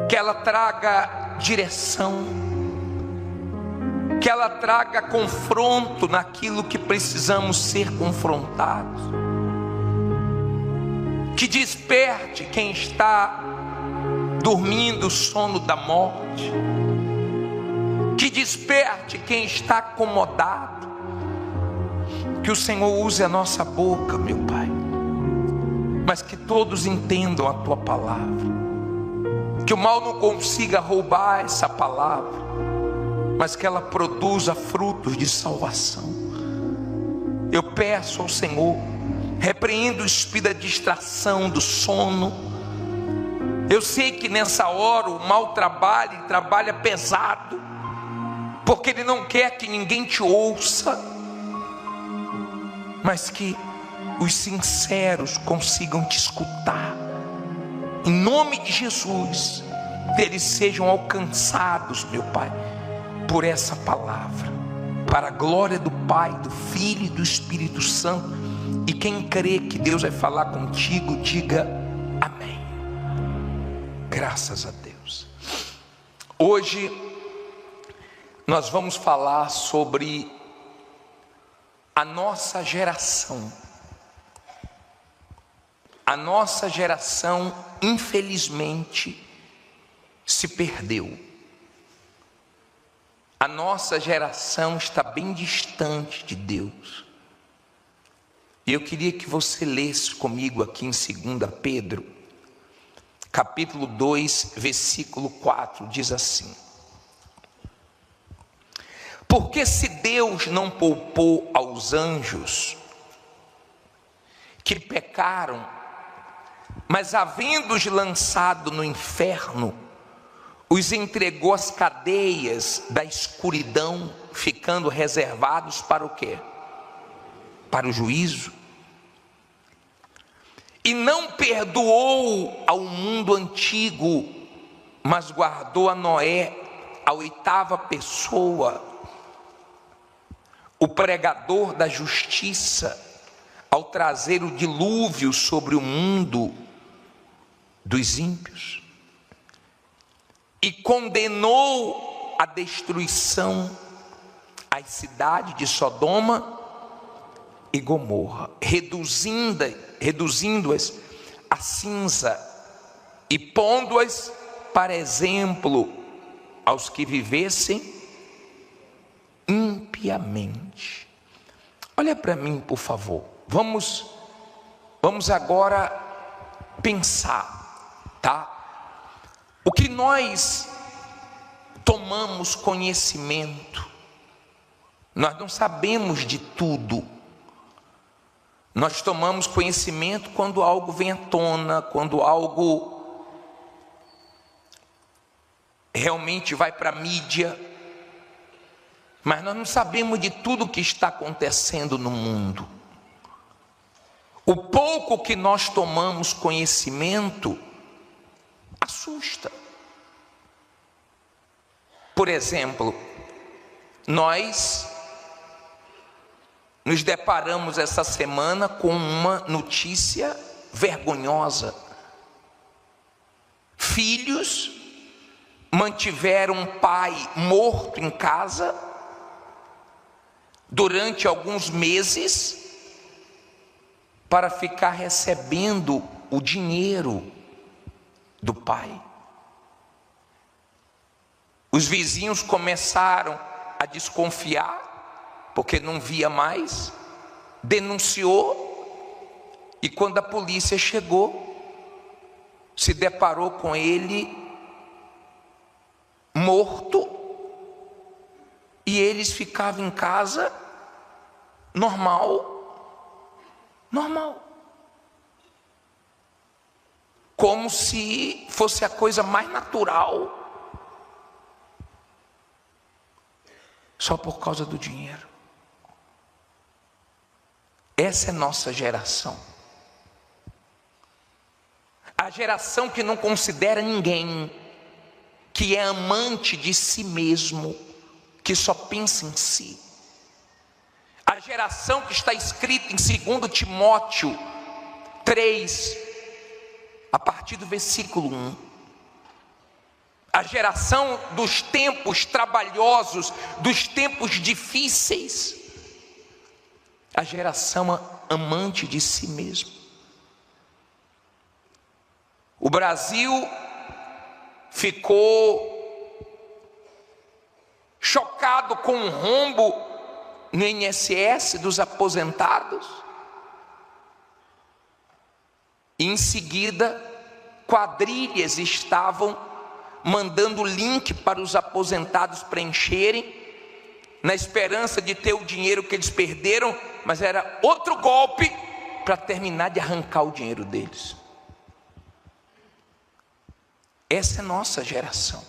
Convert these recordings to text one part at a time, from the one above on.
que ela traga direção, que ela traga confronto naquilo que precisamos ser confrontados, que desperte quem está dormindo o sono da morte, que desperte quem está acomodado. Que o Senhor use a nossa boca, meu Pai, mas que todos entendam a Tua palavra, que o mal não consiga roubar essa palavra, mas que ela produza frutos de salvação. Eu peço ao Senhor, repreendo o espírito da distração, do sono. Eu sei que nessa hora o mal trabalha e trabalha pesado, porque ele não quer que ninguém te ouça, mas que os sinceros consigam te escutar. Em nome de Jesus, eles sejam alcançados, meu Pai, por essa palavra, para a glória do Pai, do Filho e do Espírito Santo. E quem crê que Deus vai falar contigo, diga amém. Graças a Deus. Hoje nós vamos falar sobre a nossa geração. A nossa geração, infelizmente, se perdeu. A nossa geração está bem distante de Deus. E eu queria que você lesse comigo aqui em 2 Pedro, capítulo 2, versículo 4, diz assim: porque se Deus não poupou aos anjos que pecaram, mas havendo-os lançado no inferno, os entregou às cadeias da escuridão, ficando reservados para o quê? Para o juízo. E não perdoou ao mundo antigo, mas guardou a Noé, a 8ª pessoa, o pregador da justiça, ao trazer o dilúvio sobre o mundo dos ímpios, e condenou a destruição as cidades de Sodoma e Gomorra, reduzindo-as a cinza e pondo-as para exemplo aos que vivessem impiamente. Olha para mim, por favor. Vamos agora pensar, tá? O que nós tomamos conhecimento, nós não sabemos de tudo. Nós tomamos conhecimento quando algo vem à tona, quando algo realmente vai para a mídia. Mas nós não sabemos de tudo que está acontecendo no mundo. O pouco que nós tomamos conhecimento assusta. Por exemplo, nós nos deparamos essa semana com uma notícia vergonhosa. Filhos mantiveram um pai morto em casa durante alguns meses para ficar recebendo o dinheiro do pai. Os vizinhos começaram a desconfiar, porque não via mais, denunciou, e quando a polícia chegou, se deparou com ele morto, e eles ficavam em casa normal, como se fosse a coisa mais natural, só por causa do dinheiro. Essa é nossa geração. A geração que não considera ninguém, que é amante de si mesmo, que só pensa em si. A geração que está escrita em 2 Timóteo 3, a partir do versículo 1. a geração dos tempos trabalhosos, dos tempos difíceis, a geração amante de si mesmo. O Brasil ficou chocado com um rombo no INSS dos aposentados, e em seguida quadrilhas estavam mandando link para os aposentados preencherem, na esperança de ter o dinheiro que eles perderam, mas era outro golpe para terminar de arrancar o dinheiro deles. Essa é nossa geração.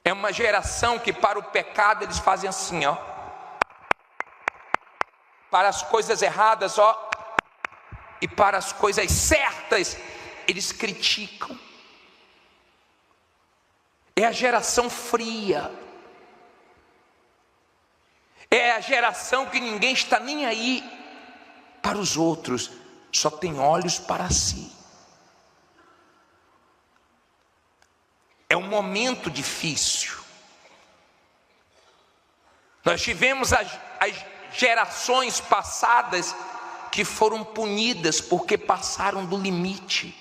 É uma geração que para o pecado eles fazem assim, ó. Para as coisas erradas, ó. E para as coisas certas, eles criticam. É a geração fria. É a geração que ninguém está nem aí para os outros, só tem olhos para si. É um momento difícil. Nós tivemos as gerações passadas que foram punidas porque passaram do limite.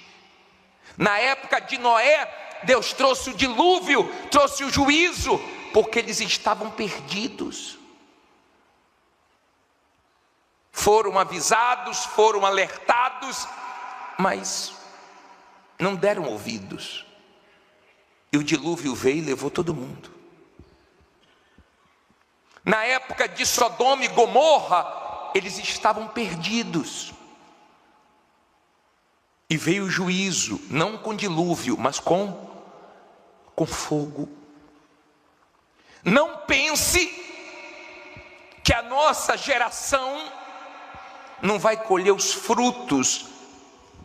Na época de Noé, Deus trouxe o dilúvio, trouxe o juízo, porque eles estavam perdidos. Foram avisados, foram alertados, mas não deram ouvidos. E o dilúvio veio e levou todo mundo. Na época de Sodoma e Gomorra, eles estavam perdidos. E veio o juízo, não com dilúvio, mas com fogo. Não pense que a nossa geração não vai colher os frutos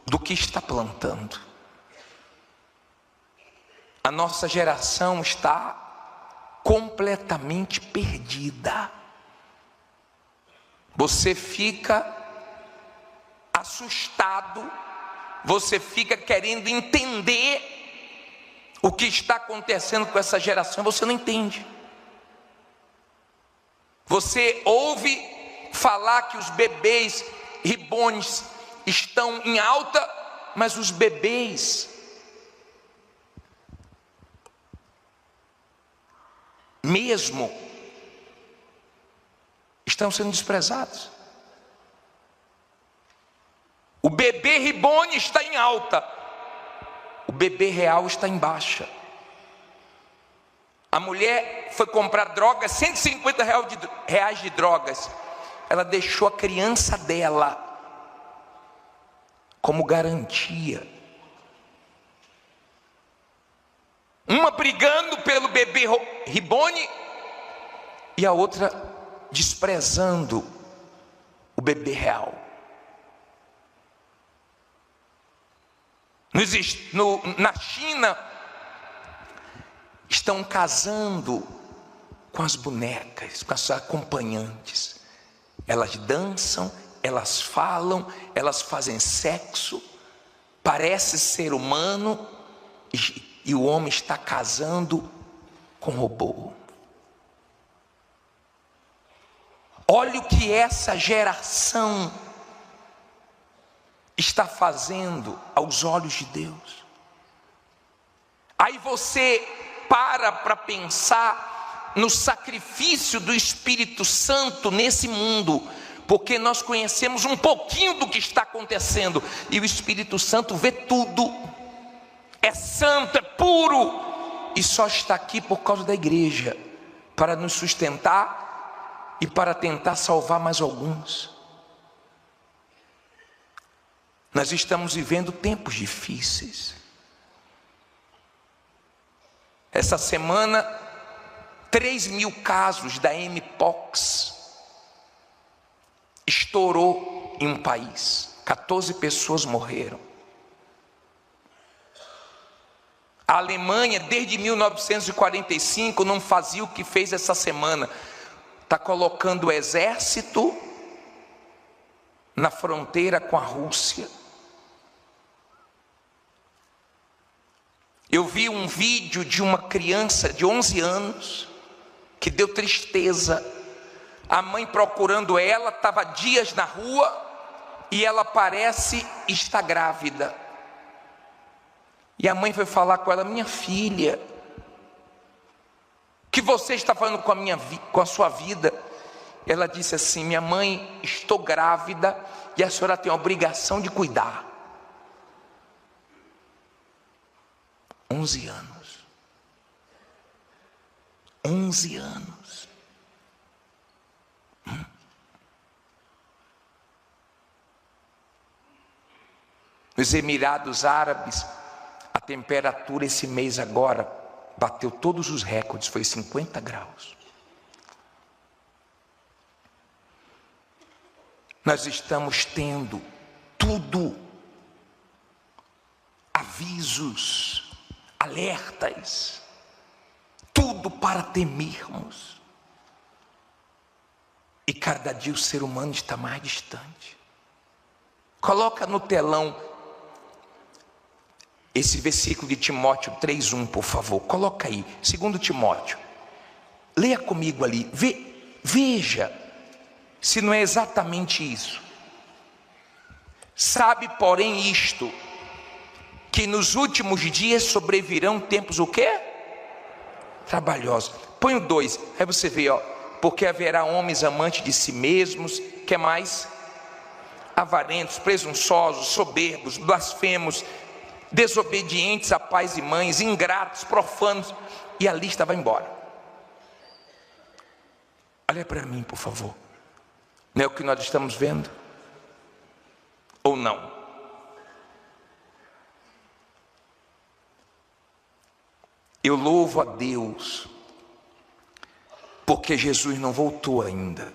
do que está plantando. A nossa geração está completamente perdida. Você fica assustado, você fica querendo entender o que está acontecendo com essa geração, você não entende. Você ouve falar que os bebês reborns estão em alta, mas os bebês mesmo estão sendo desprezados. O bebê reborn está em alta, o bebê real está em baixa. A mulher foi comprar drogas, R$150 de drogas. Ela deixou a criança dela como garantia. Uma brigando pelo bebê reborn e a outra desprezando o bebê real. Na China, estão casando com as bonecas, com as acompanhantes. Elas dançam, elas falam, elas fazem sexo, parece ser humano, e o homem está casando com robô. Olha o que essa geração está fazendo aos olhos de Deus. Aí você para pensar no sacrifício do Espírito Santo nesse mundo, porque nós conhecemos um pouquinho do que está acontecendo, e o Espírito Santo vê tudo, é santo, é puro, e só está aqui por causa da igreja, para nos sustentar e para tentar salvar mais alguns. Nós estamos vivendo tempos difíceis. Essa semana, 3.000 casos da Mpox estourou em um país. 14 pessoas morreram. A Alemanha, desde 1945, não fazia o que fez essa semana. Está colocando o exército na fronteira com a Rússia. Eu vi um vídeo de uma criança de 11 anos, que deu tristeza. A mãe procurando ela, estava dias na rua, e ela parece estar grávida. E a mãe foi falar com ela: minha filha, o que você está fazendo com a sua vida? Ela disse assim: minha mãe, estou grávida e a senhora tem a obrigação de cuidar. 11 anos. 11 anos. Nos Emirados Árabes, a temperatura esse mês agora bateu todos os recordes, foi 50 graus. Nós estamos tendo tudo, avisos, alertas, tudo para temermos. E cada dia o ser humano está mais distante. Coloca no telão esse versículo de Timóteo 3:1, por favor. Coloca aí, 2 Timóteo. Leia comigo ali, veja se não é exatamente isso. Sabe, porém, isto, que nos últimos dias sobrevirão tempos o quê? Trabalhosos. Põe o 2, aí você vê, porque haverá homens amantes de si mesmos, que mais? Avarentos, presunçosos, soberbos, blasfemos, desobedientes a pais e mães, ingratos, profanos, e a lista vai embora. Olha para mim, por favor. Não é o que nós estamos vendo? Ou não? Eu louvo a Deus, porque Jesus não voltou ainda.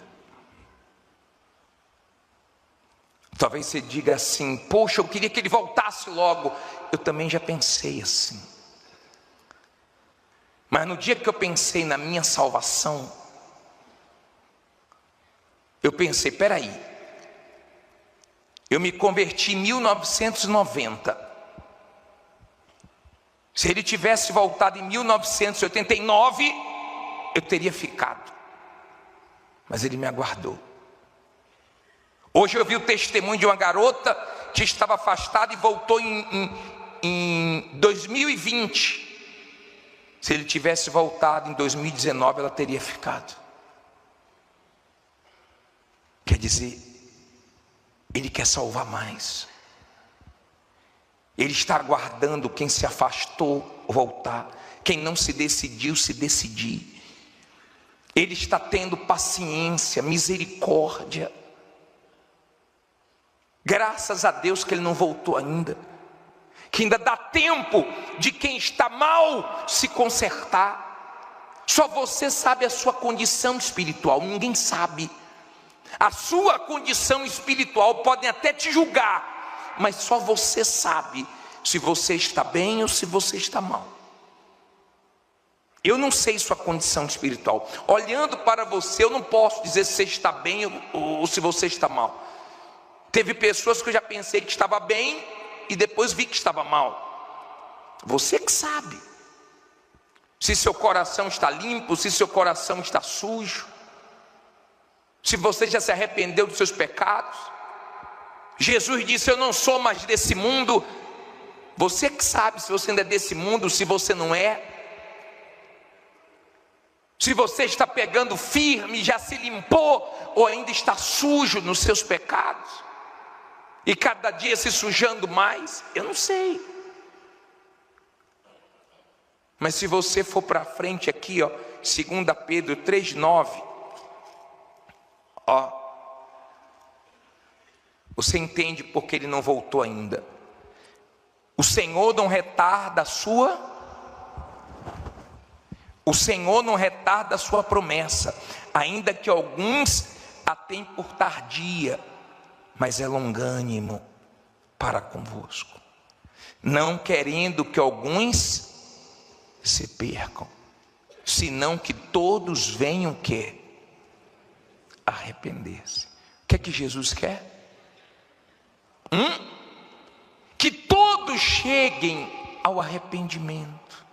Talvez você diga assim: poxa, eu queria que ele voltasse logo. Eu também já pensei assim. Mas no dia que eu pensei na minha salvação, eu pensei: peraí, eu me converti em 1990. Se ele tivesse voltado em 1989, eu teria ficado. Mas ele me aguardou. Hoje eu vi o testemunho de uma garota que estava afastada e voltou em 2020. Se ele tivesse voltado em 2019, ela teria ficado. Quer dizer, ele quer salvar mais. Ele está aguardando quem se afastou voltar, quem não se decidiu se decidir. Ele está tendo paciência, misericórdia. Graças a Deus que ele não voltou ainda, que ainda dá tempo de quem está mal se consertar. Só você sabe a sua condição espiritual, ninguém sabe. A sua condição espiritual podem até te julgar, mas só você sabe se você está bem ou se você está mal. Eu não sei sua condição espiritual. Olhando para você, eu não posso dizer se você está bem ou se você está mal. Teve pessoas que eu já pensei que estava bem e depois vi que estava mal. Você que sabe se seu coração está limpo, se seu coração está sujo, se você já se arrependeu dos seus pecados. Jesus disse: eu não sou mais desse mundo. Você que sabe se você ainda é desse mundo, se você não é. Se você está pegando firme, já se limpou, ou ainda está sujo nos seus pecados, e cada dia se sujando mais, eu não sei. Mas se você for para frente aqui, 2 Pedro 3:9, você entende porque ele não voltou ainda. O Senhor não retarda o Senhor não retarda a sua promessa, ainda que alguns a tenham por tardia, mas é longânimo para convosco, não querendo que alguns se percam, senão que todos venham arrepender-se. O que é que Jesus quer? Que todos cheguem ao arrependimento.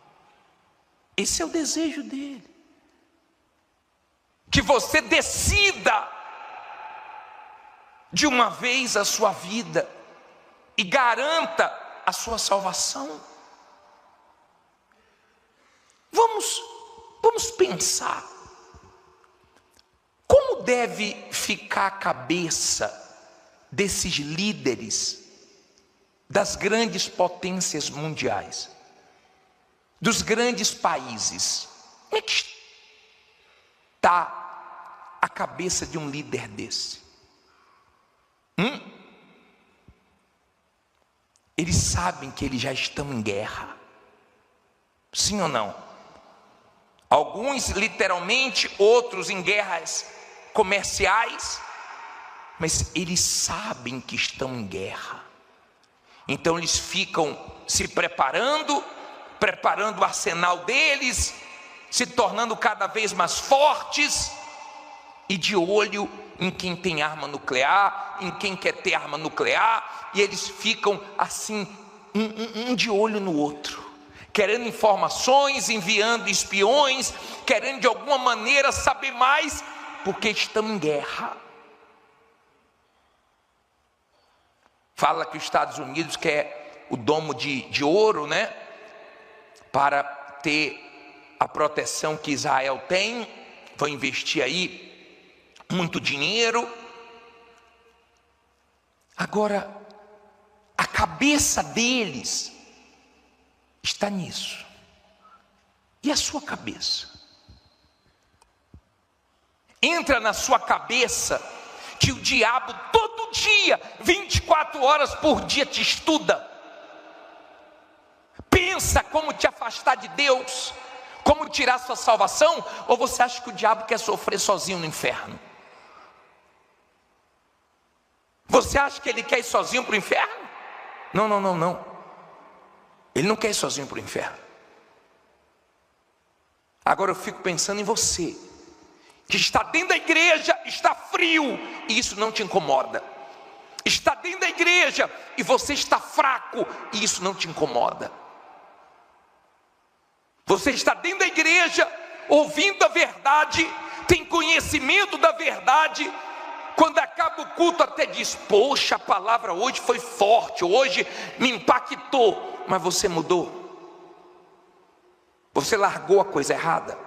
Esse é o desejo dele. Que você decida de uma vez a sua vida e garanta a sua salvação. Vamos pensar. Como deve ficar a cabeça desses líderes das grandes potências mundiais, dos grandes países? Como é que está a cabeça de um líder desse? Eles sabem que eles já estão em guerra. Sim ou não? Alguns literalmente, outros em guerras comerciais, mas eles sabem que estão em guerra. Então eles ficam se preparando o arsenal deles, se tornando cada vez mais fortes e de olho em quem tem arma nuclear, em quem quer ter arma nuclear, e eles ficam assim, um de olho no outro, querendo informações, enviando espiões, querendo de alguma maneira saber mais, porque estão em guerra. Fala que os Estados Unidos quer o domo de ouro, né? Para ter a proteção que Israel tem, vão investir aí muito dinheiro. Agora, a cabeça deles está nisso. E a sua cabeça? Entra na sua cabeça que o diabo todo dia, 24 horas por dia te estuda, pensa como te afastar de Deus, como tirar sua salvação? Ou você acha que o diabo quer sofrer sozinho no inferno? Você acha que ele quer ir sozinho para o inferno? Não. Ele não quer ir sozinho para o inferno. Agora eu fico pensando em você, que está dentro da igreja, está frio, e isso não te incomoda. Está dentro da igreja e você está fraco, e isso não te incomoda. Você está dentro da igreja, ouvindo a verdade, tem conhecimento da verdade, quando acaba o culto até diz: poxa, a palavra hoje foi forte, hoje me impactou. Mas você mudou, você largou a coisa errada,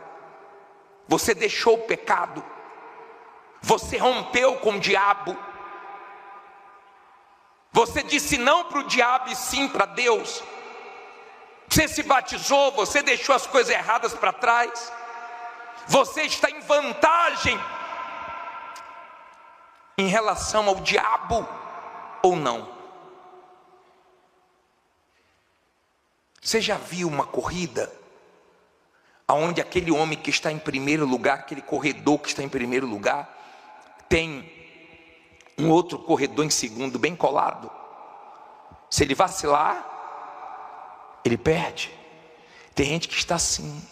você deixou o pecado, você rompeu com o diabo, você disse não para o diabo e sim para Deus. Você se batizou, você deixou as coisas erradas para trás, você está em vantagem em relação ao diabo ou não? Você já viu uma corrida onde aquele homem que está em primeiro lugar, aquele corredor que está em primeiro lugar, tem um outro corredor em segundo bem colado? Se ele vacilar, ele perde. Tem gente que está assim,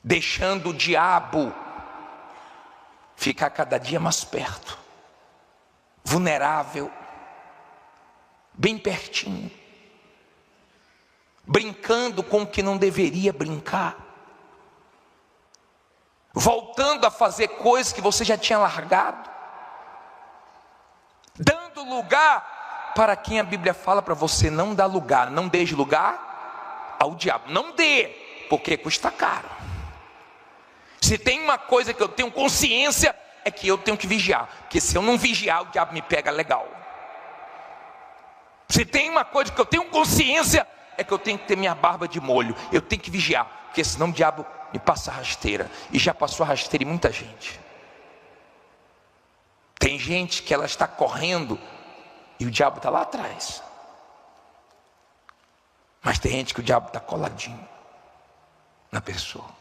deixando o diabo ficar cada dia mais perto, vulnerável, bem pertinho, brincando com o que não deveria brincar, voltando a fazer coisas que você já tinha largado, dando lugar para quem a Bíblia fala para você não dar lugar, não deixe lugar ao diabo. Não dê, porque custa caro. Se tem uma coisa que eu tenho consciência, é que eu tenho que vigiar, porque se eu não vigiar, o diabo me pega legal. Se tem uma coisa que eu tenho consciência, é que eu tenho que ter minha barba de molho, eu tenho que vigiar, porque senão o diabo me passa rasteira, e já passou rasteira em muita gente. Tem gente que ela está correndo, e o diabo está lá atrás, mas tem gente que o diabo está coladinho na pessoa.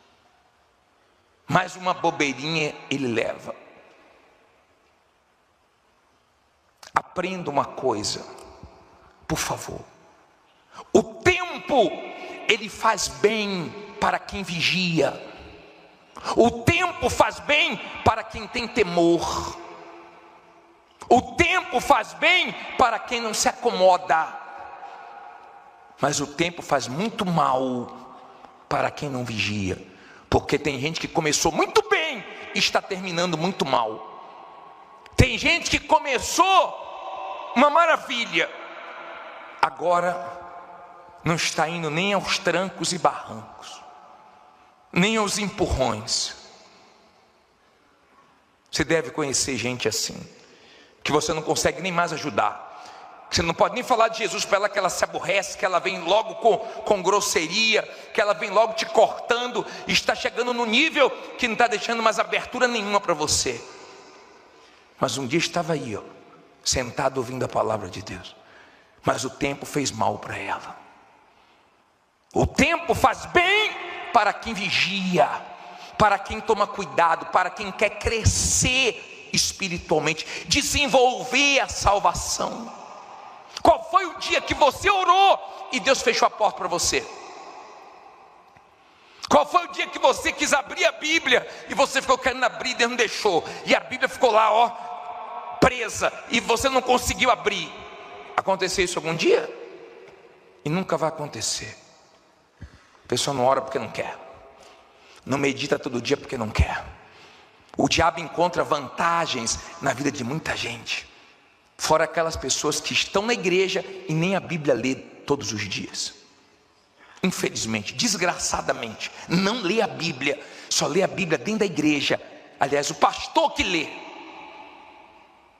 Mais uma bobeirinha ele leva. Aprenda uma coisa, por favor. O tempo, ele faz bem para quem vigia. O tempo faz bem para quem tem temor. O tempo faz bem para quem não se acomoda. Mas o tempo faz muito mal para quem não vigia, porque tem gente que começou muito bem e está terminando muito mal. Tem gente que começou uma maravilha, agora não está indo nem aos trancos e barrancos, nem aos empurrões. Você deve conhecer gente assim, que você não consegue nem mais ajudar. Você não pode nem falar de Jesus para ela, que ela se aborrece, que ela vem logo com grosseria, que ela vem logo te cortando, e está chegando no nível que não está deixando mais abertura nenhuma para você. Mas um dia estava aí, sentado ouvindo a palavra de Deus, mas o tempo fez mal para ela. O tempo faz bem para quem vigia, para quem toma cuidado, para quem quer crescer espiritualmente, desenvolver a salvação. Qual foi o dia que você orou e Deus fechou a porta para você? Qual foi o dia que você quis abrir a Bíblia e você ficou querendo abrir e Deus não deixou? E a Bíblia ficou lá, presa, e você não conseguiu abrir. Aconteceu isso algum dia? E nunca vai acontecer. A pessoa não ora porque não quer, não medita todo dia porque não quer. O diabo encontra vantagens na vida de muita gente, fora aquelas pessoas que estão na igreja e nem a Bíblia lê todos os dias. Infelizmente, desgraçadamente, não lê a Bíblia, só lê a Bíblia dentro da igreja. Aliás, o pastor que lê,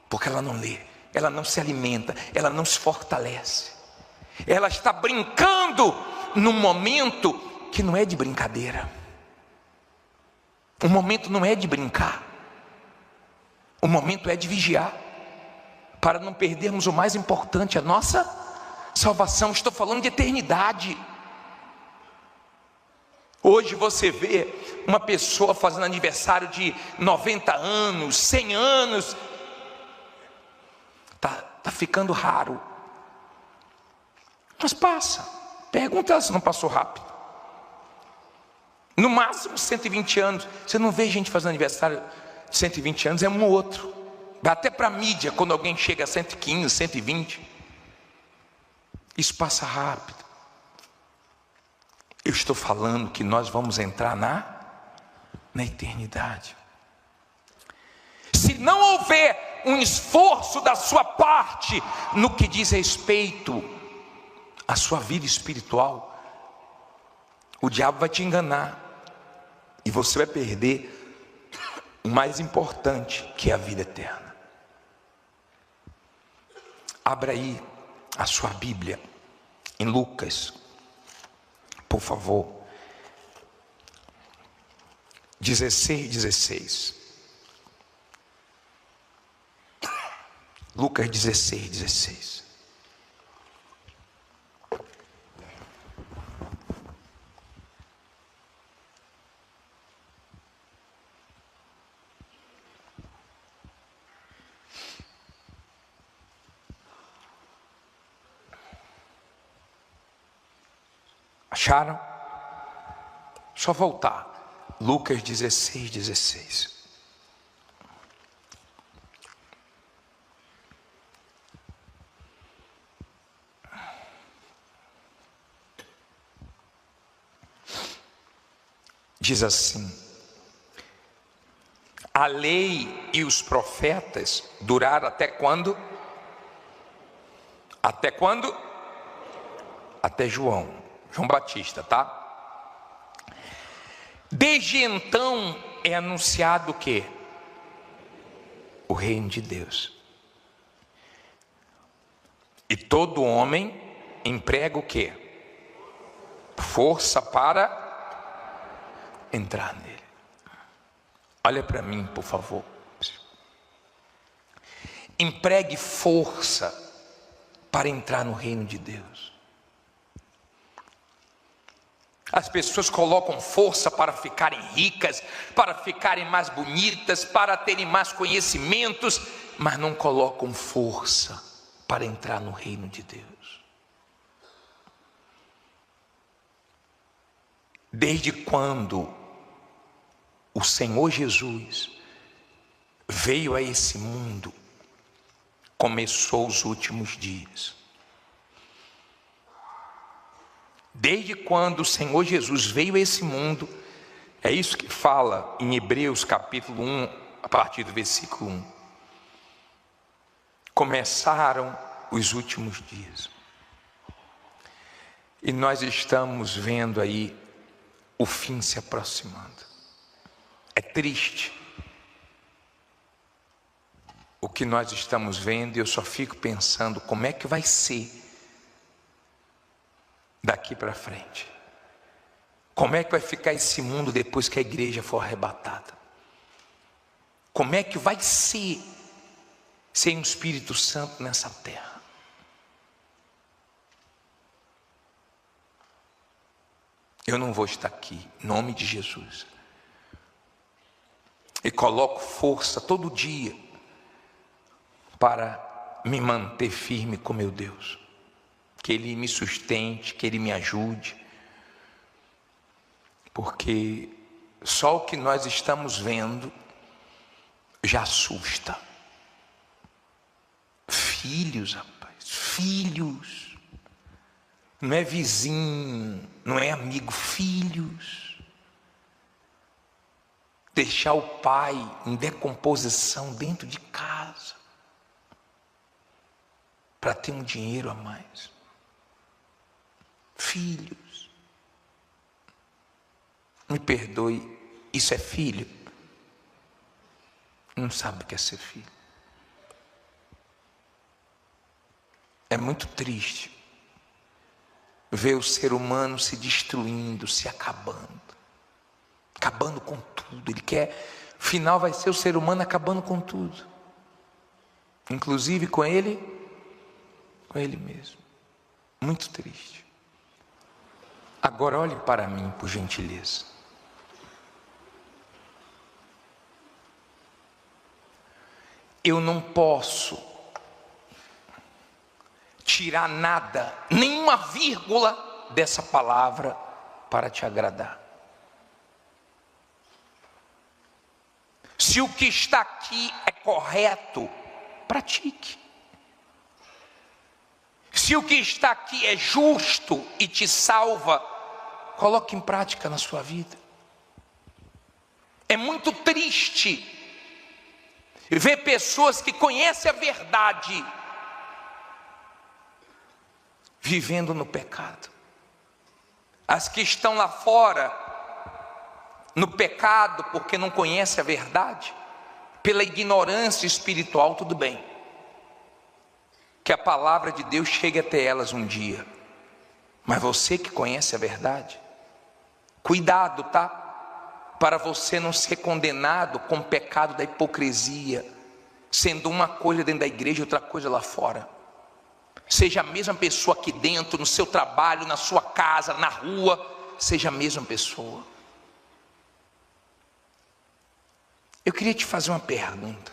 porque ela não lê, ela não se alimenta, ela não se fortalece, ela está brincando num momento que não é de brincadeira. O momento não é de brincar, o momento é de vigiar, para não perdermos o mais importante, a nossa salvação. Estou falando de eternidade. Hoje você vê uma pessoa fazendo aniversário de 90 anos, 100 anos, tá ficando raro, mas passa. Pergunta ela se não passou rápido. No máximo 120 anos. Você não vê gente fazendo aniversário de 120 anos, é um ou outro. Vai até para a mídia quando alguém chega a 115, 120. Isso passa rápido. Eu estou falando que nós vamos entrar na eternidade. Se não houver um esforço da sua parte no que diz respeito à sua vida espiritual, o diabo vai te enganar e você vai perder o mais importante, que é a vida eterna. Abra aí a sua Bíblia em Lucas, por favor, 16. Lucas 16. Acharam? Só voltar. Lucas 16. Diz assim: a lei e os profetas duraram até quando? Até quando? Até João Batista, tá? Desde então é anunciado o quê? O reino de Deus. E todo homem emprega o quê? Força para entrar nele. Olha para mim, por favor. Empregue força para entrar no reino de Deus. As pessoas colocam força para ficarem ricas, para ficarem mais bonitas, para terem mais conhecimentos, mas não colocam força para entrar no reino de Deus. Desde quando o Senhor Jesus veio a esse mundo, começou os últimos dias. Desde quando o Senhor Jesus veio a esse mundo, é isso que fala em Hebreus capítulo 1, a partir do versículo 1. Começaram os últimos dias. E nós estamos vendo aí o fim se aproximando. É triste o que nós estamos vendo, e eu só fico pensando como é que vai ser daqui para frente. Como é que vai ficar esse mundo depois que a igreja for arrebatada? Como é que vai ser sem o Espírito Santo nessa terra? Eu não vou estar aqui, em nome de Jesus. E coloco força todo dia para me manter firme com meu Deus. Que Ele me sustente, que Ele me ajude. Porque só o que nós estamos vendo já assusta. Filhos, rapaz, filhos. Não é vizinho, não é amigo, filhos. Deixar o pai em decomposição dentro de casa para ter um dinheiro a mais. Filhos. Me perdoe, isso é filho? Não sabe o que é ser filho. É muito triste ver o ser humano se destruindo, se acabando com tudo. Ele quer, final vai ser o ser humano acabando com tudo, inclusive com ele mesmo. Muito triste. Agora olhe para mim, por gentileza. Eu não posso tirar nada, nenhuma vírgula dessa palavra para te agradar. Se o que está aqui é correto, pratique. Se o que está aqui é justo e te salva, coloque em prática na sua vida. É muito triste ver pessoas que conhecem a verdade vivendo no pecado. As que estão lá fora no pecado porque não conhecem a verdade, pela ignorância espiritual, tudo bem. Que a palavra de Deus chegue até elas um dia. Mas você que conhece a verdade, cuidado, tá? Para você não ser condenado com o pecado da hipocrisia, sendo uma coisa dentro da igreja e outra coisa lá fora. Seja a mesma pessoa aqui dentro, no seu trabalho, na sua casa, na rua, seja a mesma pessoa. Eu queria te fazer uma pergunta.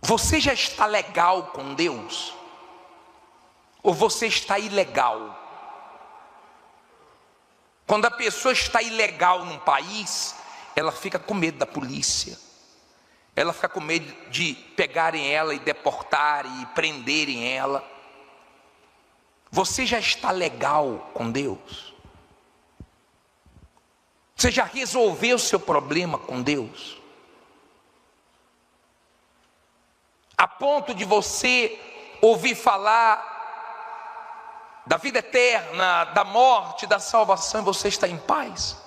Você já está legal com Deus? Ou você está ilegal? Quando a pessoa está ilegal num país, ela fica com medo da polícia. Ela fica com medo de pegarem ela e deportarem e prenderem ela. Você já está legal com Deus? Você já resolveu o seu problema com Deus? A ponto de você ouvir falar da vida eterna, da morte, da salvação, e você está em paz?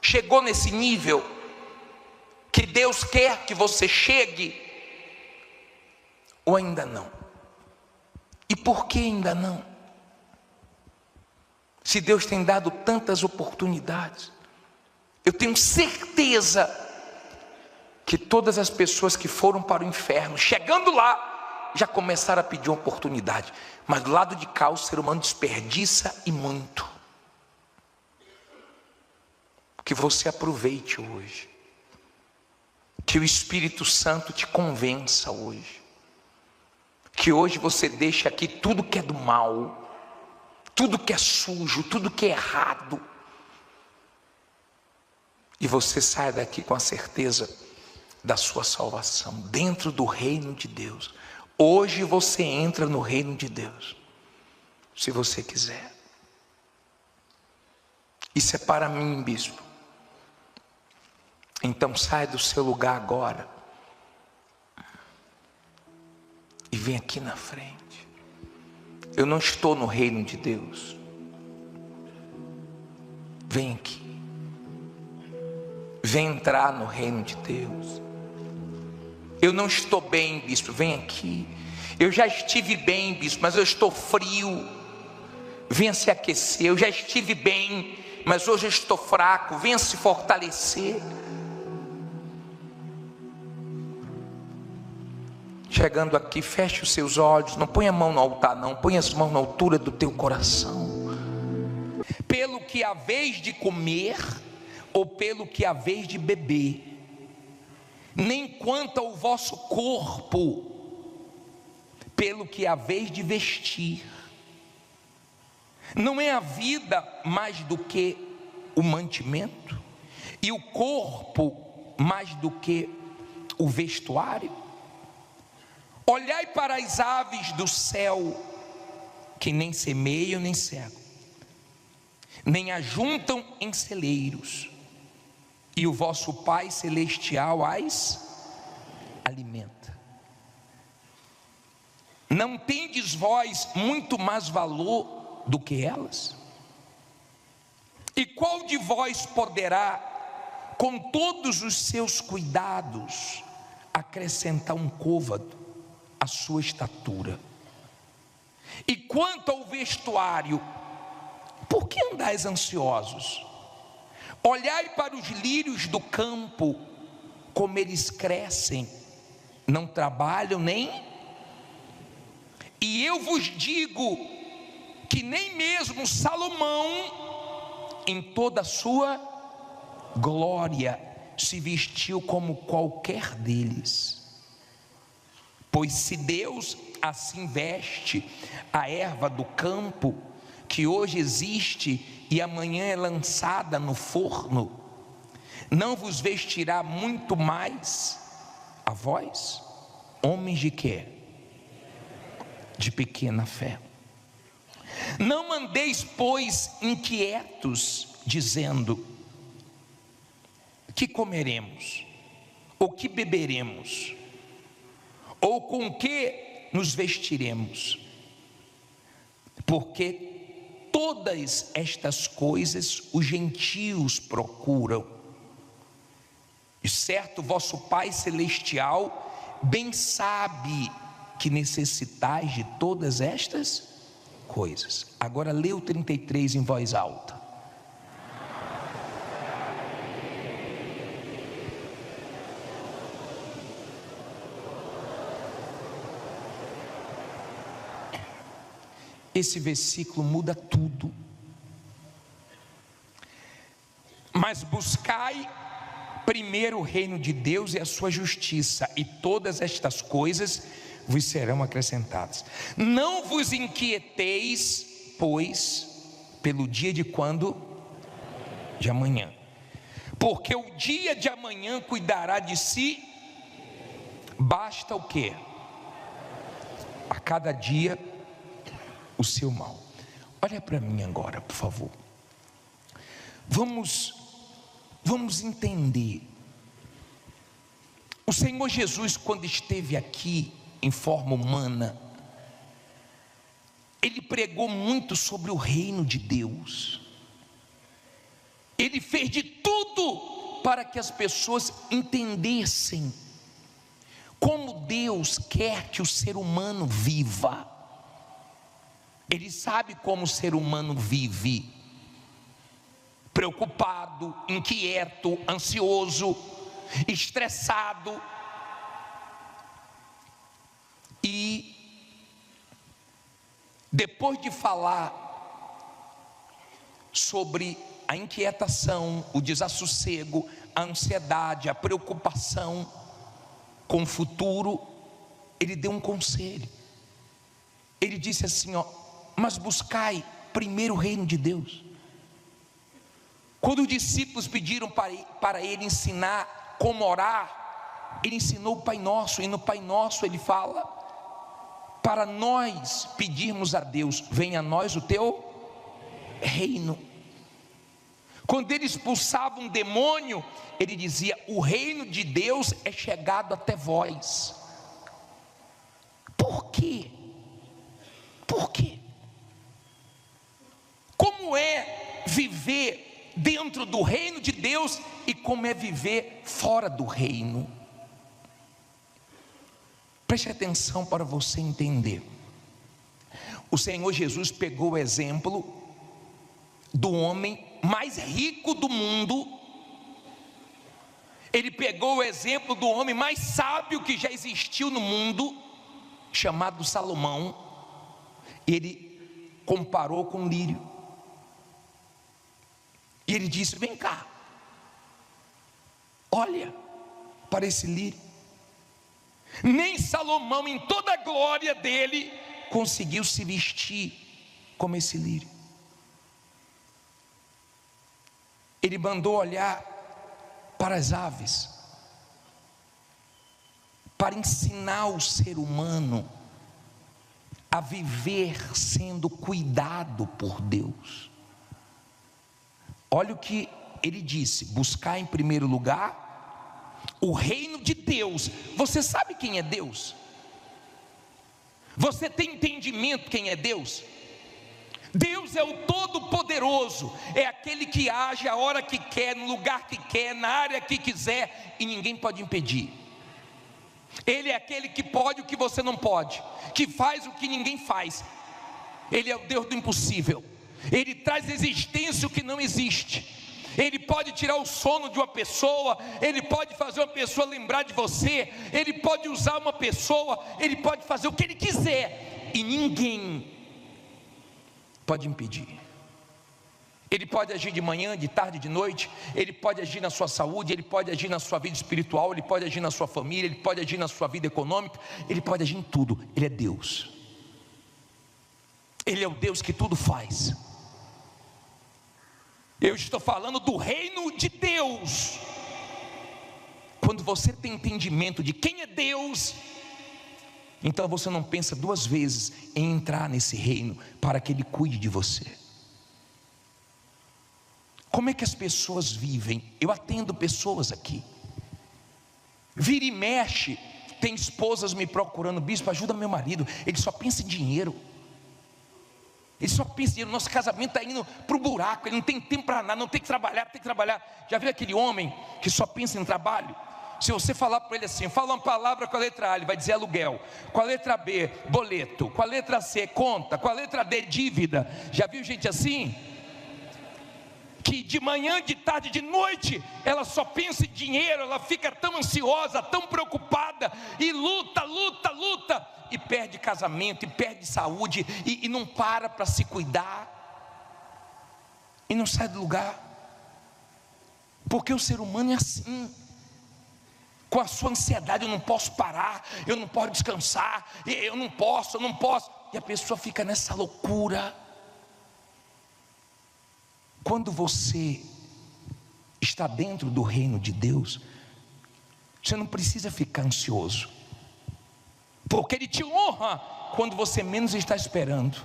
Chegou nesse nível que Deus quer que você chegue, ou ainda não? E por que ainda não? Se Deus tem dado tantas oportunidades, eu tenho certeza que todas as pessoas que foram para o inferno, chegando lá, já começaram a pedir uma oportunidade. Mas do lado de cá o ser humano desperdiça e muito. Que você aproveite hoje. Que o Espírito Santo te convença hoje. Que hoje você deixe aqui tudo que é do mal, tudo que é sujo, tudo que é errado. E você saia daqui com a certeza da sua salvação, dentro do reino de Deus. Hoje você entra no reino de Deus, se você quiser. Isso é para mim, bispo. Então sai do seu lugar agora e vem aqui na frente. Eu não estou no reino de Deus. Vem aqui. Vem entrar no reino de Deus. Eu não estou bem, bispo, vem aqui. Eu já estive bem, bispo, mas eu estou frio. Venha se aquecer. Eu já estive bem, mas hoje eu estou fraco. Venha se fortalecer. Chegando aqui, feche os seus olhos. Não ponha a mão no altar, não. Ponha as mãos na altura do teu coração. Pelo que haveis de comer, ou pelo que haveis de beber, nem quanto ao vosso corpo, pelo que haveis de vestir. Não é a vida mais do que o mantimento, e o corpo mais do que o vestuário? Olhai para as aves do céu, que nem semeiam nem cegam, nem ajuntam em celeiros, e o vosso Pai Celestial as alimenta. Não tendes vós muito mais valor do que elas? E qual de vós poderá, com todos os seus cuidados, acrescentar um côvado à sua estatura? E quanto ao vestuário, por que andais ansiosos? Olhai para os lírios do campo, como eles crescem, não trabalham nem. E eu vos digo que nem mesmo Salomão, em toda a sua glória, se vestiu como qualquer deles. Pois se Deus assim veste a erva do campo, que hoje existe e amanhã é lançada no forno, não vos vestirá muito mais a vós, homens de quê? De pequena fé. Não andeis, pois, inquietos, dizendo: que comeremos? Ou que beberemos? Ou com que nos vestiremos? Porque todas estas coisas os gentios procuram. E certo, vosso Pai Celestial bem sabe que necessitais de todas estas coisas. Agora lê o 33 em voz alta. Esse versículo muda tudo. Mas buscai primeiro o reino de Deus e a sua justiça, e todas estas coisas vos serão acrescentadas. Não vos inquieteis, pois, pelo dia de quando? De amanhã. Porque o dia de amanhã cuidará de si. Basta o quê? A cada dia o seu mal. Olha para mim agora, por favor. Vamos entender. O Senhor Jesus, quando esteve aqui em forma humana, Ele pregou muito sobre o reino de Deus. Ele fez de tudo para que as pessoas entendessem como Deus quer que o ser humano viva. Ele sabe como o ser humano vive: preocupado, inquieto, ansioso, estressado. E depois de falar sobre a inquietação, o desassossego, a ansiedade, a preocupação com o futuro, Ele deu um conselho. Ele disse assim, mas buscai primeiro o reino de Deus. Quando os discípulos pediram para Ele ensinar como orar, Ele ensinou o Pai Nosso, e no Pai Nosso Ele fala para nós pedirmos a Deus: venha a nós o teu reino. Quando ele expulsava um demônio, ele dizia: o reino de Deus é chegado até vós. Por quê? Por quê? Como é viver dentro do reino de Deus e como é viver fora do reino? Preste atenção para você entender. O Senhor Jesus pegou o exemplo do homem mais rico do mundo. Ele pegou o exemplo do homem mais sábio que já existiu no mundo, chamado Salomão. Ele comparou com o lírio. E ele disse: vem cá, olha para esse lírio. Nem Salomão, em toda a glória dele, conseguiu se vestir como esse lírio. Ele mandou olhar para as aves, para ensinar o ser humano a viver sendo cuidado por Deus. Olha o que ele disse: buscar em primeiro lugar o reino de Deus. Você sabe quem é Deus? Você tem entendimento quem é Deus? Deus é o Todo-Poderoso, é aquele que age a hora que quer, no lugar que quer, na área que quiser, e ninguém pode impedir. Ele é aquele que pode o que você não pode, que faz o que ninguém faz. Ele é o Deus do impossível. Ele traz existência o que não existe. Ele pode tirar o sono de uma pessoa, ele pode fazer uma pessoa lembrar de você, ele pode usar uma pessoa, ele pode fazer o que ele quiser, e ninguém pode impedir. Ele pode agir de manhã, de tarde, de noite. Ele pode agir na sua saúde, ele pode agir na sua vida espiritual, ele pode agir na sua família, ele pode agir na sua vida econômica, ele pode agir em tudo. Ele é Deus. Ele é o Deus que tudo faz. Eu estou falando do reino de Deus. Quando você tem entendimento de quem é Deus, então você não pensa duas vezes em entrar nesse reino para que Ele cuide de você. Como é que as pessoas vivem? Eu atendo pessoas aqui. Vira e mexe, tem esposas me procurando: bispo, ajuda meu marido, ele só pensa em dinheiro. Ele só pensa em dinheiro, nosso casamento está indo para o buraco, ele não tem tempo para nada, não tem que trabalhar, tem que trabalhar. Já viu aquele homem que só pensa em trabalho? Se você falar para ele assim, fala uma palavra com a letra A, ele vai dizer aluguel. Com a letra B, boleto. Com a letra C, conta. Com a letra D, dívida. Já viu gente assim? Que de manhã, de tarde, de noite, ela só pensa em dinheiro, ela fica tão ansiosa, tão preocupada, e luta, e perde casamento, e perde saúde, e não para se cuidar, e não sai do lugar, porque o ser humano é assim. Com a sua ansiedade: eu não posso parar, eu não posso descansar, eu não posso, e a pessoa fica nessa loucura. Quando você está dentro do reino de Deus, você não precisa ficar ansioso, porque Ele te honra quando você menos está esperando.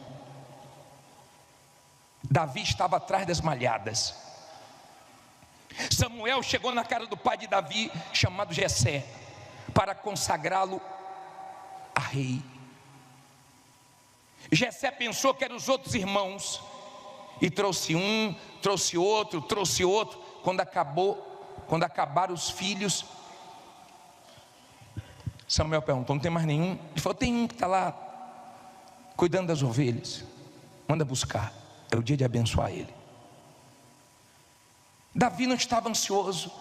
Davi estava atrás das malhadas. Samuel chegou na casa do pai de Davi, chamado Jessé, para consagrá-lo a rei. Jessé pensou que eram os outros irmãos, e trouxe um, trouxe outro. Quando acabaram os filhos, Samuel perguntou: não tem mais nenhum? Ele falou: tem um que está lá cuidando das ovelhas, manda buscar, é o dia de abençoar ele. Davi não estava ansioso,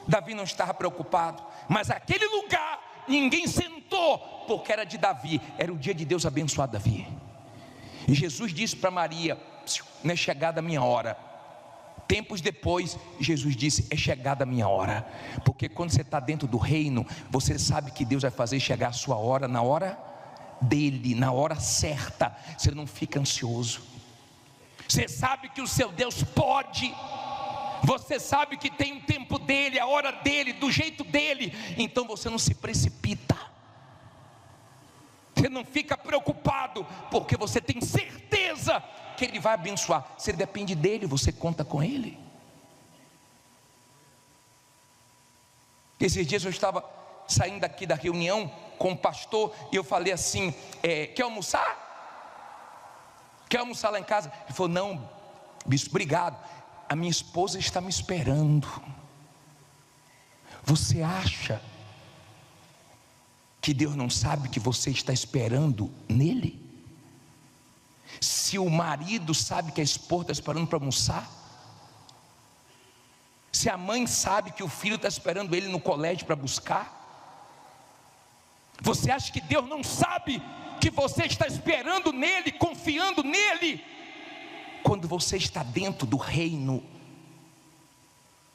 Davi não estava preocupado, mas aquele lugar ninguém sentou, porque era de Davi, era o dia de Deus abençoar Davi. E Jesus disse para Maria: não é chegada a minha hora. Tempos depois, Jesus disse: é chegada a minha hora. Porque quando você está dentro do reino, você sabe que Deus vai fazer chegar a sua hora, na hora dele, na hora certa. Você não fica ansioso. Você sabe que o seu Deus pode. Você sabe que tem o tempo dele, a hora dele, do jeito dele. Então você não se precipita. Você não fica preocupado, porque você tem certeza que Ele vai abençoar. Você depende dele, você conta com Ele. Esses dias eu estava saindo daqui da reunião com o pastor e eu falei assim: quer almoçar? Quer almoçar lá em casa? Ele falou: não, bispo, obrigado, a minha esposa está me esperando. Você acha que Deus não sabe que você está esperando nele? Se o marido sabe que a esposa está esperando para almoçar, se a mãe sabe que o filho está esperando ele no colégio para buscar, você acha que Deus não sabe que você está esperando nele, confiando nele? Quando você está dentro do reino,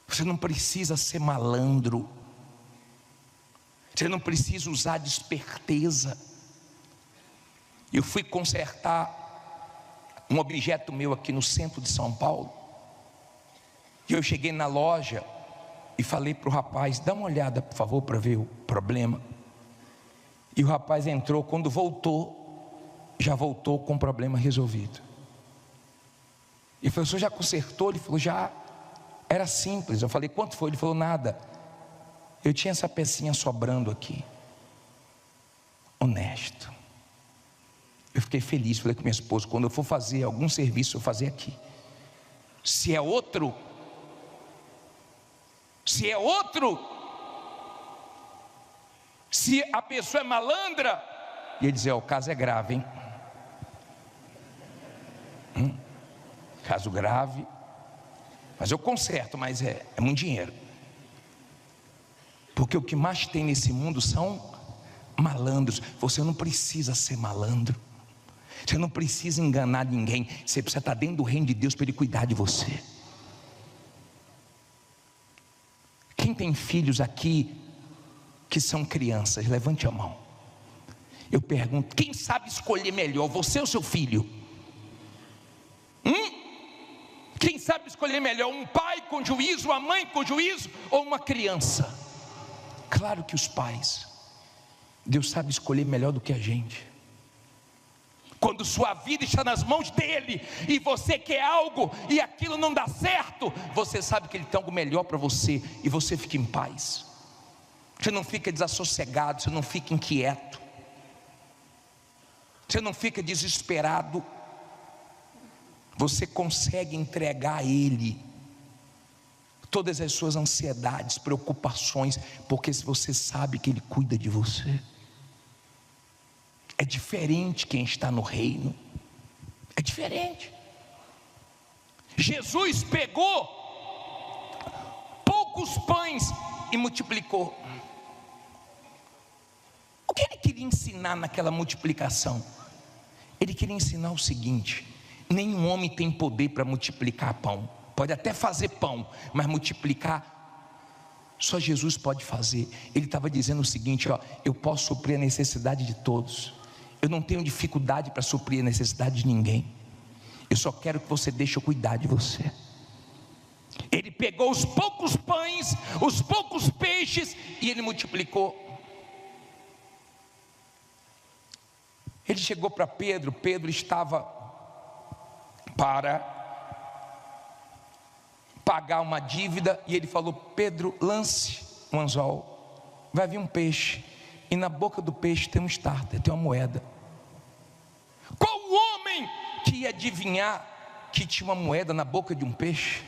você não precisa ser malandro, você não precisa usar de esperteza. Eu fui consertar um objeto meu aqui no centro de São Paulo, e eu cheguei na loja e falei para o rapaz: dá uma olhada por favor para ver o problema. E o rapaz entrou, quando voltou, já voltou com o problema resolvido. E falou: o senhor já consertou? Ele falou: já. Era simples. Eu falei: quanto foi? Ele falou: nada, eu tinha essa pecinha sobrando aqui. Honesto. Eu fiquei feliz, falei com minha esposa: quando eu for fazer algum serviço, eu vou fazer aqui. Se é outro, se a pessoa é malandra, e ele dizer: o caso é grave, hein? Caso grave, mas eu conserto, mas é muito dinheiro. Porque o que mais tem nesse mundo são malandros. Você não precisa ser malandro, você não precisa enganar ninguém, você precisa estar dentro do reino de Deus para Ele cuidar de você. Quem tem filhos aqui que são crianças, levante a mão. Eu pergunto: quem sabe escolher melhor, você ou seu filho? Quem sabe escolher melhor, um pai com juízo, uma mãe com juízo, ou uma criança? Claro que os pais. Deus sabe escolher melhor do que a gente. Quando sua vida está nas mãos dele, e você quer algo, e aquilo não dá certo, você sabe que ele tem algo melhor para você, e você fica em paz. Você não fica desassossegado, você não fica inquieto, você não fica desesperado. Você consegue entregar a Ele todas as suas ansiedades, preocupações, porque se você sabe que Ele cuida de você. É diferente quem está no reino, é diferente. Jesus pegou poucos pães e multiplicou. O que Ele queria ensinar naquela multiplicação? Ele queria ensinar o seguinte: nenhum homem tem poder para multiplicar pão. Pode até fazer pão, mas multiplicar só Jesus pode fazer. Ele estava dizendo o seguinte: eu posso suprir a necessidade de todos. Eu não tenho dificuldade para suprir a necessidade de ninguém. Eu só quero que você deixe eu cuidar de você. Ele pegou os poucos pães, os poucos peixes, e ele multiplicou. Ele chegou para Pedro. Pedro estava para pagar uma dívida, e ele falou: Pedro, lance um anzol, vai vir um peixe, e na boca do peixe tem um starter, tem uma moeda. Qual o homem que ia adivinhar que tinha uma moeda na boca de um peixe,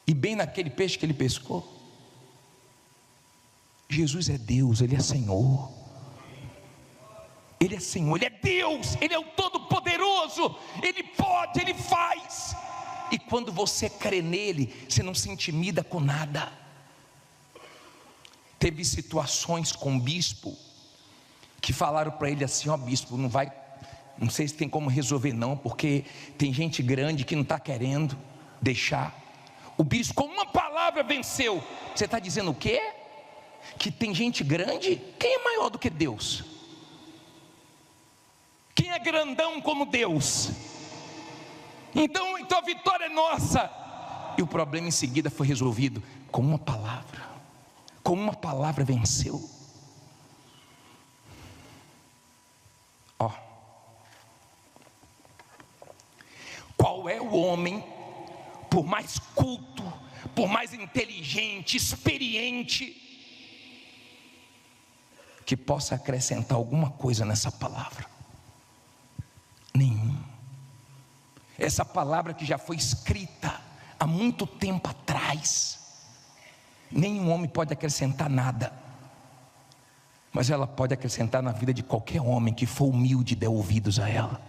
e bem naquele peixe que ele pescou? Jesus é Deus, Ele é Senhor, Ele é Senhor, Ele é Deus, Ele é o Todo-Poderoso, Ele pode, Ele faz. E quando você crê nele, você não se intimida com nada. Teve situações com o bispo que falaram para ele assim: bispo, não sei se tem como resolver não, porque tem gente grande que não está querendo deixar. O bispo com uma palavra venceu. Você está dizendo o quê? Que tem gente grande? Quem é maior do que Deus? Quem é grandão como Deus? Então a vitória é nossa. E o problema em seguida foi resolvido com uma palavra. Com uma palavra venceu. Qual é o homem, por mais culto, por mais inteligente, experiente, que possa acrescentar alguma coisa nessa palavra. Nenhum. Essa palavra que já foi escrita há muito tempo atrás, nenhum homem pode acrescentar nada, mas ela pode acrescentar na vida de qualquer homem que for humilde e der ouvidos a ela,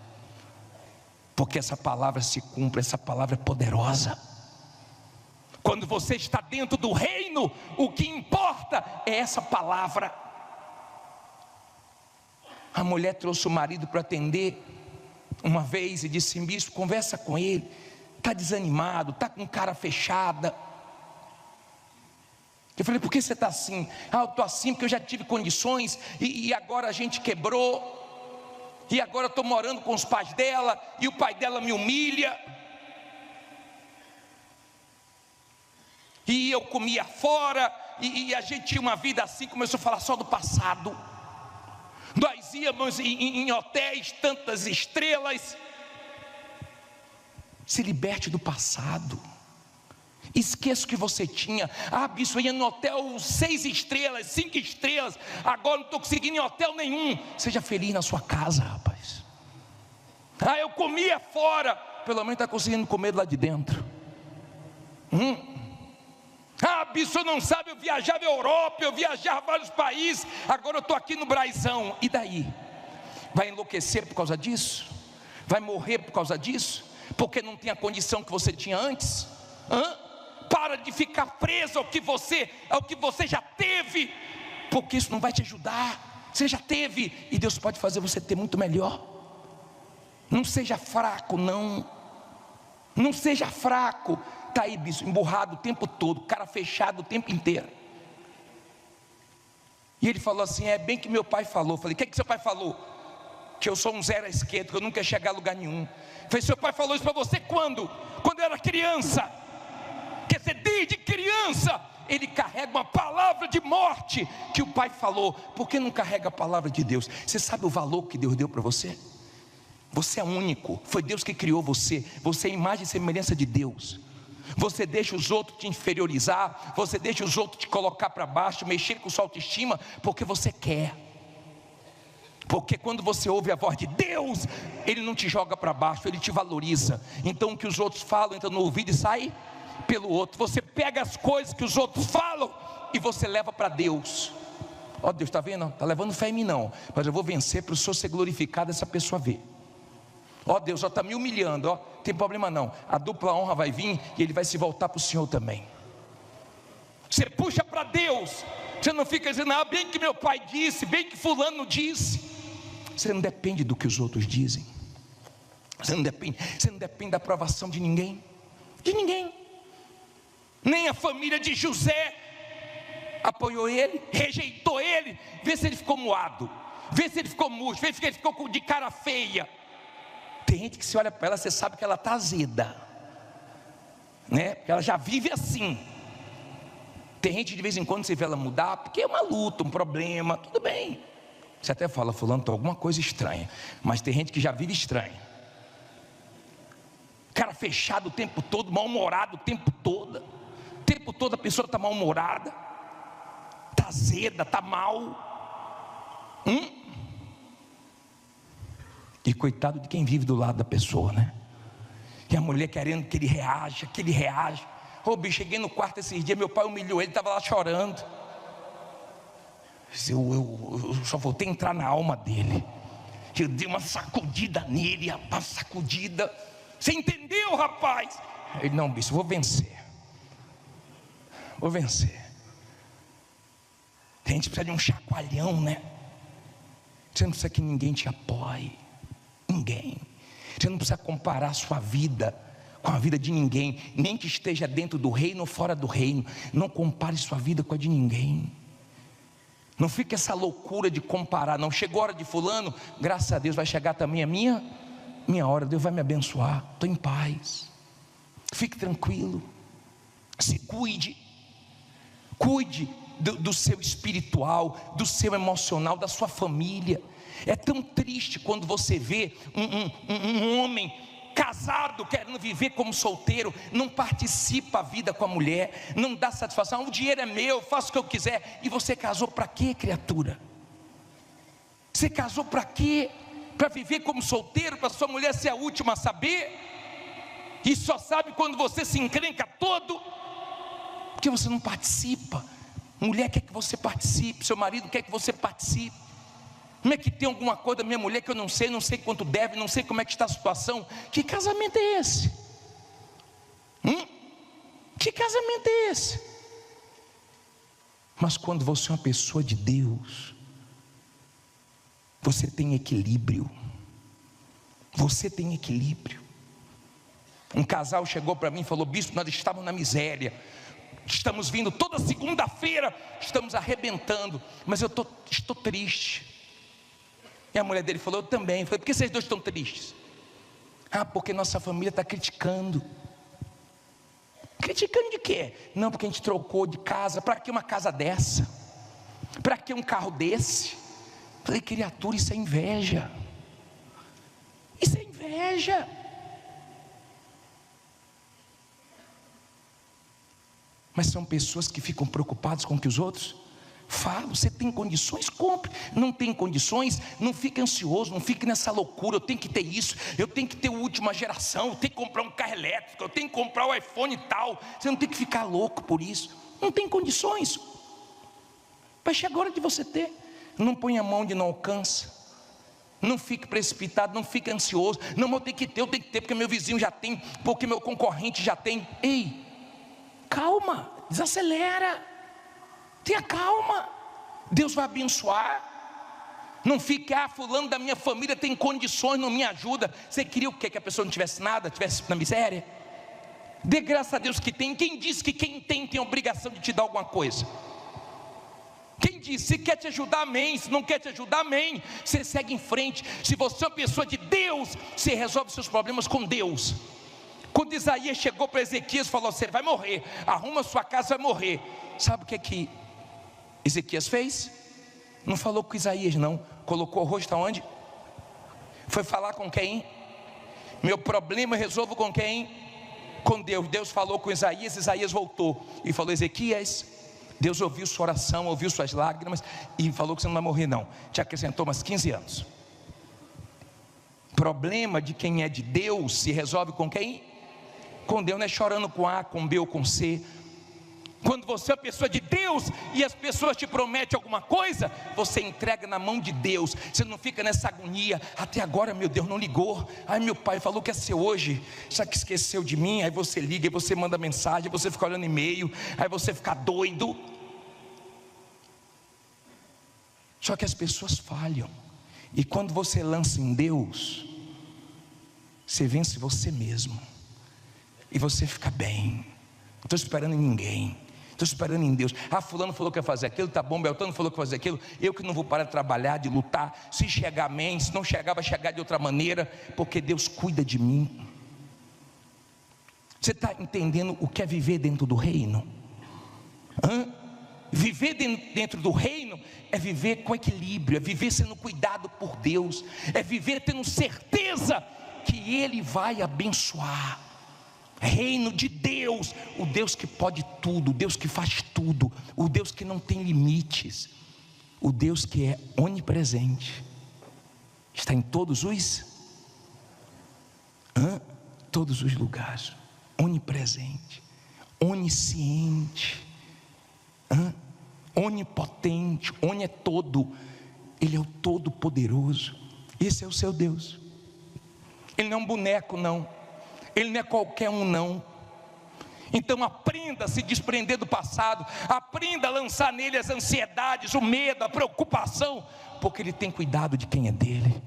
porque essa palavra se cumpre, essa palavra é poderosa. Quando você está dentro do reino, o que importa é essa palavra. A mulher trouxe o marido para atender uma vez e disse: bispo, conversa com ele, está desanimado, está com cara fechada. Eu falei: por que você está assim? Eu estou assim porque eu já tive condições e agora a gente quebrou, e agora eu estou morando com os pais dela e o pai dela me humilha, e eu comia fora, e a gente tinha uma vida assim. Começou a falar só do passado. Nós íamos em hotéis, tantas estrelas. Se liberte do passado. Esqueça o que você tinha. Bispo, eu ia no hotel 6 estrelas, 5 estrelas, agora não estou conseguindo em hotel nenhum. Seja feliz na sua casa, rapaz. Eu comia fora, pelo menos está conseguindo comer lá de dentro. Bispo, não sabe, eu viajava a Europa, eu viajava vários países, agora eu estou aqui no Braizão. E daí? Vai enlouquecer por causa disso? Vai morrer por causa disso? Porque não tem a condição que você tinha antes? Para de ficar preso ao que você já teve, porque isso não vai te ajudar. Você já teve, e Deus pode fazer você ter muito melhor. Não seja fraco, não seja fraco. Está aí, bicho, emburrado o tempo todo, cara fechado o tempo inteiro. E ele falou assim: é bem que meu pai falou. Eu falei: o que seu pai falou? Que eu sou um zero à esquerda, que eu nunca ia chegar a lugar nenhum. Eu falei: seu pai falou isso para você quando? Quando eu era criança. Quer dizer, desde criança ele carrega uma palavra de morte que o pai falou. Por que não carrega a palavra de Deus? Você sabe o valor que Deus deu para você? Você é único, foi Deus que criou você. Você é a imagem e semelhança de Deus. Você deixa os outros te inferiorizar, você deixa os outros te colocar para baixo, mexer com sua autoestima, porque você quer. Porque quando você ouve a voz de Deus, Ele não te joga para baixo, Ele te valoriza. Então o que os outros falam entra no ouvido e sai pelo outro. Você pega as coisas que os outros falam e você leva para Deus. Deus está vendo? Está levando fé em mim não, mas eu vou vencer para o Senhor ser glorificado, essa pessoa ver. Deus está me humilhando, tem problema não, a dupla honra vai vir e Ele vai se voltar para o Senhor também. Você puxa para Deus, você não fica dizendo: bem que meu pai disse, bem que fulano disse. Você não depende do que os outros dizem, você não depende da aprovação de ninguém, nem a família de José apoiou ele, rejeitou ele. Vê se ele ficou moado, vê se ele ficou murcho, vê se ele ficou de cara feia. Tem gente que se olha para ela, você sabe que ela está azeda, né? Porque ela já vive assim. Tem gente de vez em quando você vê ela mudar, porque é uma luta, um problema, tudo bem. Você até fala: fulano, está alguma coisa estranha. Mas tem gente que já vive estranha. Cara fechado o tempo todo, mal-humorado o tempo todo. O tempo todo a pessoa está mal-humorada, está azeda, está mal. E coitado de quem vive do lado da pessoa, né? E a mulher querendo que ele reaja, bicho, cheguei no quarto esses dias, meu pai humilhou ele, estava lá chorando. Eu só voltei a entrar na alma dele. Eu dei uma sacudida nele, uma sacudida. Você entendeu, rapaz? Ele: não, bicho, vou vencer. A gente precisa de um chacoalhão, né? Você não precisa que ninguém te apoie. Ninguém. Você não precisa comparar a sua vida com a vida de ninguém, nem que esteja dentro do reino ou fora do reino. Não compare sua vida com a de ninguém. Não fique essa loucura de comparar. Não chegou a hora de fulano, graças a Deus vai chegar também a minha hora. Deus vai me abençoar, estou em paz. Fique tranquilo. Se cuide do seu espiritual, do seu emocional, da sua família. É tão triste quando você vê um homem casado querendo viver como solteiro, não participa a vida com a mulher, não dá satisfação, o dinheiro é meu, faço o que eu quiser. E você casou para quê, criatura? Você casou para quê? Para viver como solteiro, para sua mulher ser a última a saber, e só sabe quando você se encrenca todo, porque você não participa. Mulher quer que você participe, seu marido quer que você participe. Como é que tem alguma coisa da minha mulher que eu não sei quanto deve, não sei como é que está a situação? Que casamento é esse? Que casamento é esse? Mas quando você é uma pessoa de Deus, você tem equilíbrio. Você tem equilíbrio. Um casal chegou para mim e falou: bispo, nós estávamos na miséria, estamos vindo toda segunda-feira, estamos arrebentando, mas eu estou triste. E a mulher dele falou: eu também. Eu falei: por que vocês dois estão tristes? Porque nossa família está criticando. Criticando de quê? Não, porque a gente trocou de casa. Para que uma casa dessa? Para que um carro desse? Eu falei: criatura, isso é inveja. Isso é inveja. Mas são pessoas que ficam preocupadas com o que os outros falam. Você tem condições? Compre. Não tem condições? Não fique ansioso, não fique nessa loucura. Eu tenho que ter isso, eu tenho que ter a última geração, eu tenho que comprar um carro elétrico, eu tenho que comprar o iPhone e tal. Você não tem que ficar louco por isso. Não tem condições. Vai chegar a hora de você ter. Não põe a mão onde não alcança. Não fique precipitado, não fique ansioso. Não, eu tenho que ter porque meu vizinho já tem, porque meu concorrente já tem. Ei, calma, desacelera, tenha calma, Deus vai abençoar. Não fique: fulano da minha família tem condições, não me ajuda. Você queria o quê? Que a pessoa não tivesse nada, tivesse na miséria? Dê graças a Deus que tem. Quem disse que quem tem a obrigação de te dar alguma coisa? Quem disse? Se quer te ajudar, amém. Se não quer te ajudar, amém. Você segue em frente. Se você é uma pessoa de Deus, você resolve seus problemas com Deus. Quando Isaías chegou para Ezequias e falou: você vai morrer, arruma sua casa, vai morrer. Sabe o que Ezequias fez? Não falou com Isaías não. Colocou o rosto aonde? Foi falar com quem? Meu problema eu resolvo com quem? Com Deus. Deus falou com Isaías, Isaías voltou e falou: Ezequias, Deus ouviu sua oração, ouviu suas lágrimas e falou que você não vai morrer não. Te acrescentou mais 15 anos. Problema de quem é de Deus se resolve com quem? Com Deus. Não é chorando com A, com B ou com C. Quando você é uma pessoa de Deus e as pessoas te prometem alguma coisa, você entrega na mão de Deus. Você não fica nessa agonia: até agora meu Deus não ligou, meu pai falou que ia ser hoje, só que esqueceu de mim. Aí você liga, aí você manda mensagem, aí você fica olhando e-mail, aí você fica doido. Só que as pessoas falham. E quando você lança em Deus, você vence você mesmo, e você fica bem. Não estou esperando em ninguém, estou esperando em Deus. Fulano falou que ia fazer aquilo, tá bom. Beltrano falou que ia fazer aquilo. Eu que não vou parar de trabalhar, de lutar. Se chegar, amém. Se não chegar, vai chegar de outra maneira, porque Deus cuida de mim. Você está entendendo o que é viver dentro do reino? Viver dentro do reino é viver com equilíbrio, é viver sendo cuidado por Deus, é viver tendo certeza que Ele vai abençoar. Reino de Deus, o Deus que pode tudo, o Deus que faz tudo, o Deus que não tem limites, o Deus que é onipresente, está em todos os lugares, onipresente, onisciente, onipotente, é todo. Ele é o todo-poderoso. Esse é o seu Deus. Ele não é um boneco não, Ele não é qualquer um não. Então aprenda a se desprender do passado, aprenda a lançar nele as ansiedades, o medo, a preocupação, porque Ele tem cuidado de quem é dele.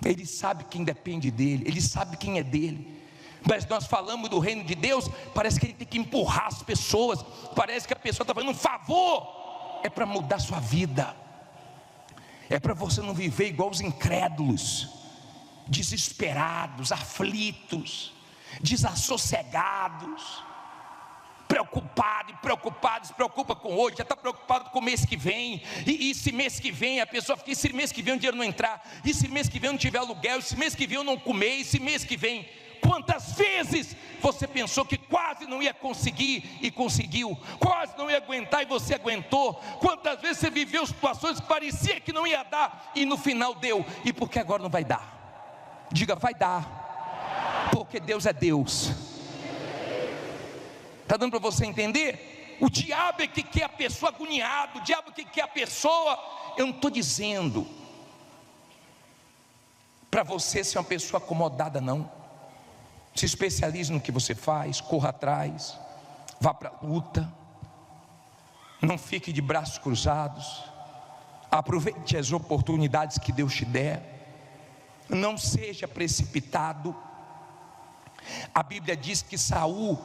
Ele sabe quem depende dele, Ele sabe quem é dele. Mas nós falamos do reino de Deus, parece que Ele tem que empurrar as pessoas, parece que a pessoa está fazendo um favor. É para mudar sua vida, é para você não viver igual os incrédulos, desesperados, aflitos, desassossegados, preocupados, se preocupa com hoje, já está preocupado com o mês que vem, e se mês que vem, a pessoa fica: e se mês que vem o dinheiro não entrar, e se mês que vem eu não tiver aluguel, e se mês que vem eu não comer, e se mês que vem. Quantas vezes você pensou que quase não ia conseguir e conseguiu, quase não ia aguentar e você aguentou? Quantas vezes você viveu situações que parecia que não ia dar e no final deu? E por que agora não vai dar? Diga, vai dar, porque Deus é Deus. Está dando para você entender? O diabo é que quer a pessoa agoniada, o diabo é que quer a pessoa. Eu não estou dizendo para você ser uma pessoa acomodada, não. Se especialize no que você faz, corra atrás, vá para a luta, não fique de braços cruzados, aproveite as oportunidades que Deus te der, não seja precipitado. A Bíblia diz que Saul,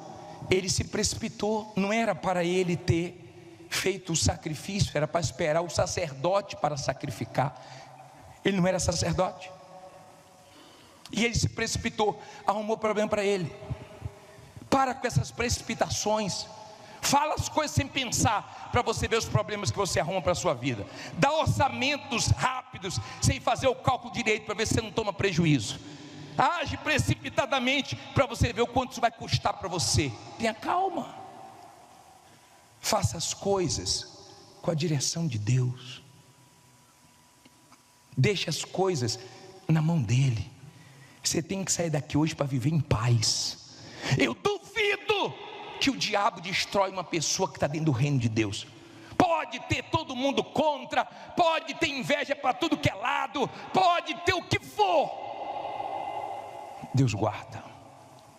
ele se precipitou, não era para ele ter feito o sacrifício, era para esperar o sacerdote para sacrificar. Ele não era sacerdote. E ele se precipitou, arrumou problema para ele. Para com essas precipitações. Fala as coisas sem pensar, para você ver os problemas que você arruma para a sua vida. Dá orçamentos rápidos, sem fazer o cálculo direito, para ver se você não toma prejuízo. Age precipitadamente, para você ver o quanto isso vai custar para você. Tenha calma. Faça as coisas com a direção de Deus. Deixe as coisas na mão dEle. Você tem que sair daqui hoje para viver em paz. Eu duvido que o diabo destrói uma pessoa que está dentro do reino de Deus. Pode ter todo mundo contra, pode ter inveja para tudo que é lado, pode ter o que for. Deus guarda,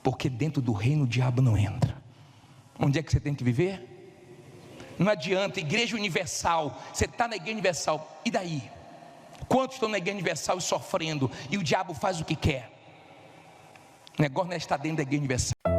porque dentro do reino o diabo não entra. Onde é que você tem que viver? Não adianta, Igreja Universal, você está na Igreja Universal, e daí? Quantos estão na Igreja Universal e sofrendo, e o diabo faz o que quer? O negócio não é estar dentro da Igreja Universal.